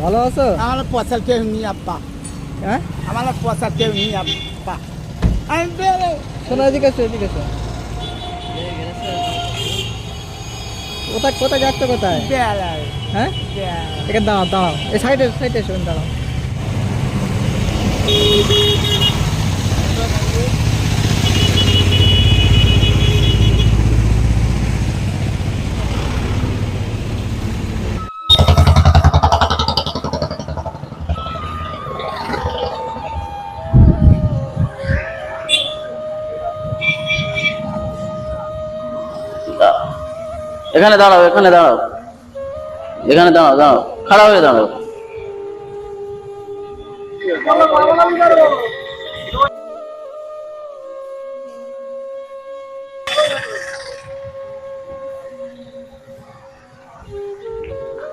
ভালো আছো? আমার পয়সা কেউ নি আব্বা। হ্যাঁ, আমার পয়সা কেউ নি আব্বা। শোনো, এদিকে এসো, এদিকে এসো। কোথায় কোথায় যাচ্ছ, কোথায়? হ্যাঁ, এখানে দাঁড়াও দাঁড়াও, এই সাইডে সাইডে এসো, দাঁড়াও। এখানে দাঁড়াও, এখানে দাঁড়াও, এখানে দাঁড়াও, দাঁড়াও, খাড়া হয়ে দাঁড়াও।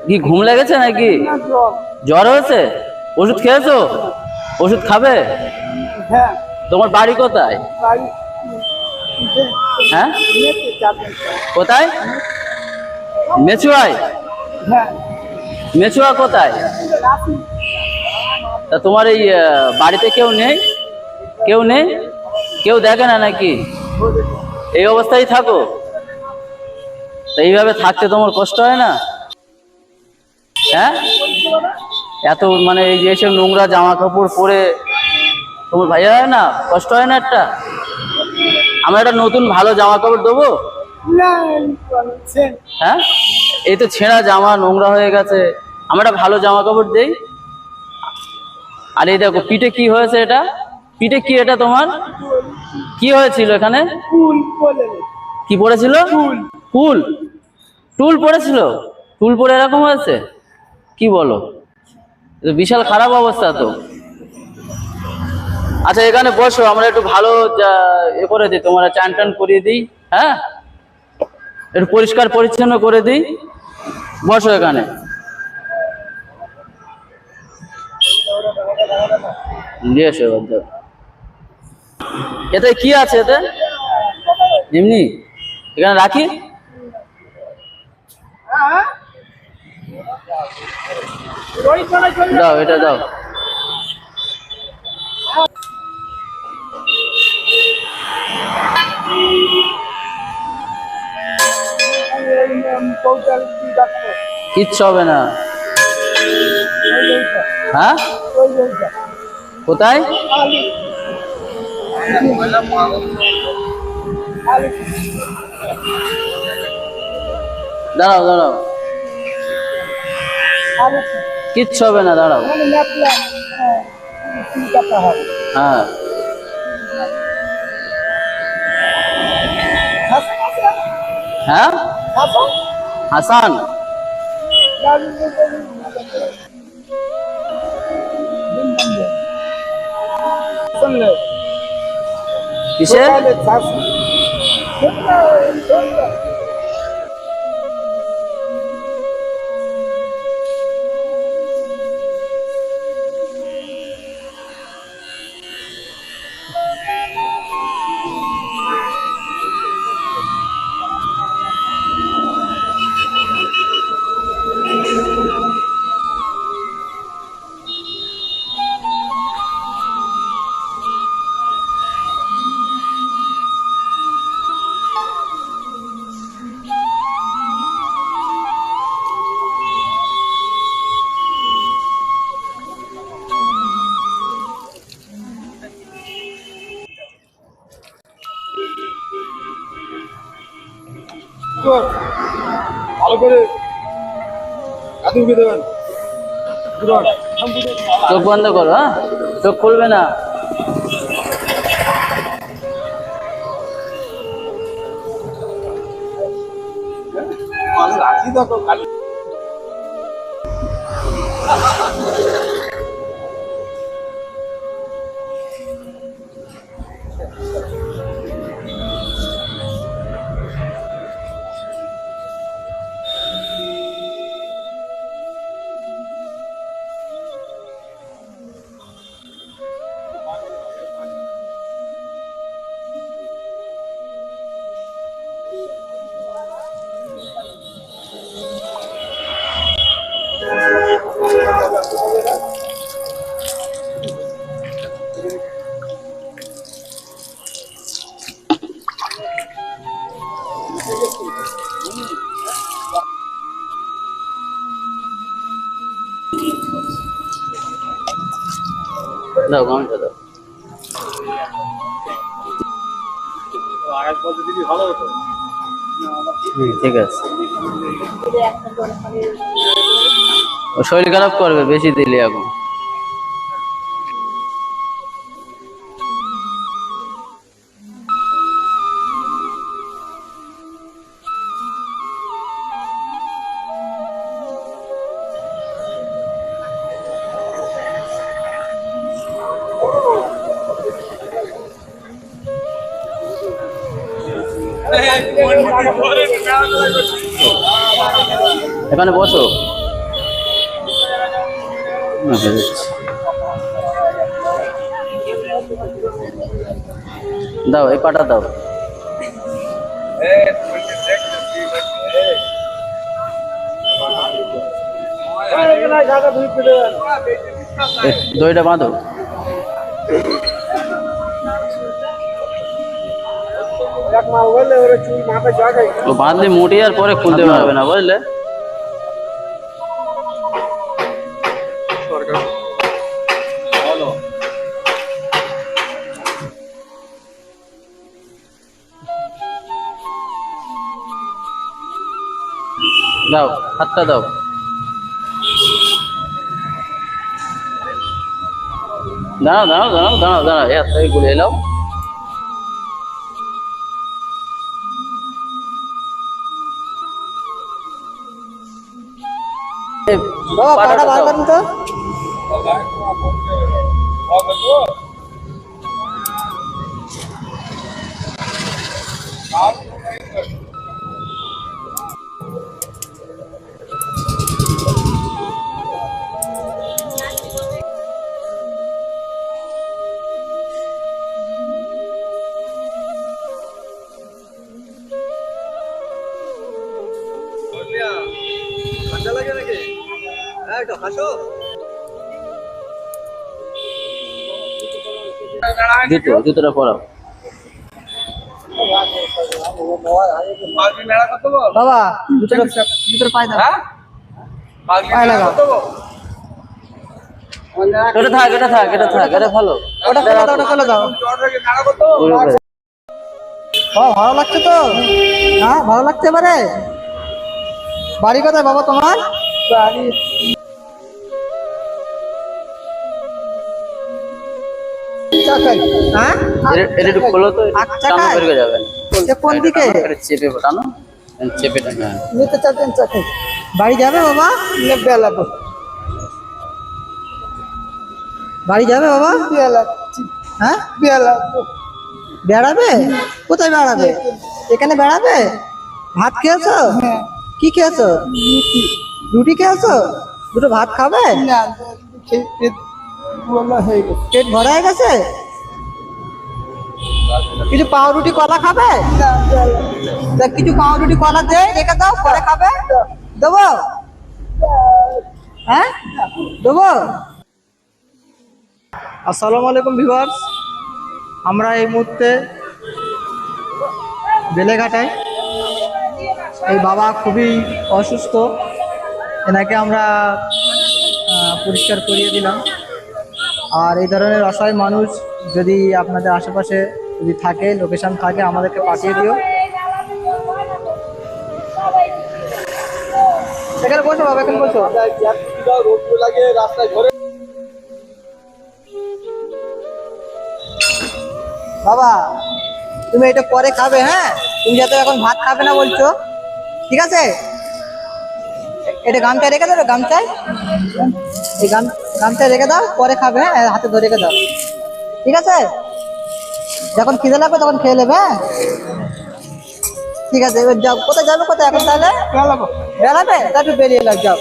কি ঘুম লেগেছে নাকি? জ্বর হয়েছে? ওষুধ খেয়েছো? ওষুধ খাবে? তোমার বাড়ি কোথায়? হ্যাঁ, কোথায়? মেচুয়ায়? মেচুয়া কোথায়? তা তোমার এই বাড়িতে কেউ নেই? কেউ নেই? কেউ দেখে না নাকি? এই অবস্থায় থাকো? তা এইভাবে থাকতে তোমার কষ্ট হয় না? হ্যাঁ, এত মানে এই যে সব নোংরা জামা কাপড় পরে তোমার ভাইয়া হয় না? কষ্ট হয় না একটা? আমরা একটা নতুন ভালো জামা কাপড় দেবো? হ্যাঁ, এই তো ছেঁড়া জামা, নোংরা হয়ে গেছে, আমরা একটা ভালো জামা কাপড় দেই। আর এই দেখো পিঠে কি হয়েছে, এটা পিঠে কি? এটা তোমার কি হয়েছিল? এখানে কি পড়েছিল? ফুল, টুল পড়েছিল? টুল পড়ে এরকম হয়েছে? কি বলো, বিশাল খারাপ অবস্থা তো। আচ্ছা, এখানে বসো, আমরা একটু ভালো এ করে দিই, তোমরা চান টান করিয়ে দিই। হ্যাঁ, একটু পরিষ্কার পরিচ্ছন্ন করে দিই। বসো এখানে। নিয়ে এসো। এতে কি আছে? এতে এমনি এখানে রাখি। দাও, এটা দাও। কিচ্ছু হবে না। হ্যাঁ, কোথায়? দাঁড়াও দাঁড়াও, কিচ্ছু হবে না, দাঁড়াও। হ্যাঁ, হ্যাঁ, হাসান। কিসে? ভালো করে দেবেন। চোখ বন্ধ করো। হ্যাঁ, চোখ খুলবে না। রাখি দেখো খালি। দাও গামছা দাও। ঠিক আছে, ও শরীর খারাপ করবে বেশি দিলে এখন। এখানে বসো। দাও এই পাটা দাও। দইটা বাঁধো। ও বাঁধলে মুটি আর পরে খুলতে পারবে না, বুঝলে? দাও হাতটা দাও। দাঁড়াও দাঁড়াও দাঁড়াও দাঁড়াও দাঁড়াও, এই হাতটাকে গুলে এলাও। বাবা পাটা বার করুন তো। জুতোটা পরাও। বাবা জুতোর পায়ে দাও, পায়ে লাগাও। এটা থাক এটা থাক এটা থাক, এটা ভালো। ওটা ফেলে দাও, ওটা ফেলে দাও। ভালো লাগছে তো? হ্যাঁ ভালো লাগছে। এবারে বাড়ি কোথায় বাবা তোমার? বাড়ি হ্যাঁ এটা একটু খোলো তো, টানো বেরিয়ে যাবে। কোন দিকে? চেপে টানো, চেপে টানো। নিতে চাচ্ছেন চাকে। বাড়ি যাবে বাবা? বেলাবো। বাড়ি যাবে বাবা? হ্যাঁ বেড়াবে। কোথায় বেড়াবে? এখানে বেড়াবে? ভাত খেয়েছো? কি খেয়েছো? রুটি খেয়েছো? দুটো ভাত খাবে? পেট ভরা হয়ে গেছে? কিছু পাউরুটি কলা খাবে? কিছু পাউরুটি কলা দে, রেখে দাও, পরে খাবে। দেবো? হ্যাঁ দেবো। আসসালামু আলাইকুম ভিউয়ার্স, আমরা এই মুহূর্তে বেলেঘাটায়। এই বাবা খুবই অসুস্থ, এনাকে আমরা পরিষ্কার করিয়ে দিলাম। আর এই ধরনের অসহায় মানুষ যদি আপনাদের আশেপাশে যদি থাকে, লোকেশন থাকে, আমাদেরকে পাঠিয়ে দিও। এখানে বসো বাবা, এখানে বসো। বাবা তুমি এটা পরে খাবে, হ্যাঁ? তুমি যাতে এখন ভাত খাবে না বলছো, ঠিক আছে? এটা গামছায় রেখে দেবে, গামছায় এই গামছায় রেখে দাও, পরে খাবে। হ্যাঁ হাতে ধরে রেখে দাও, ঠিক আছে? যখন খিদে লাগবে তখন খেয়ে নেবে, হ্যাঁ? ঠিক আছে। এবার যাও, কোথায় যাবে? কোথায় এখন তাহলে? বেড়াবে? তা একটু বেরিয়ে লাগ, যাও।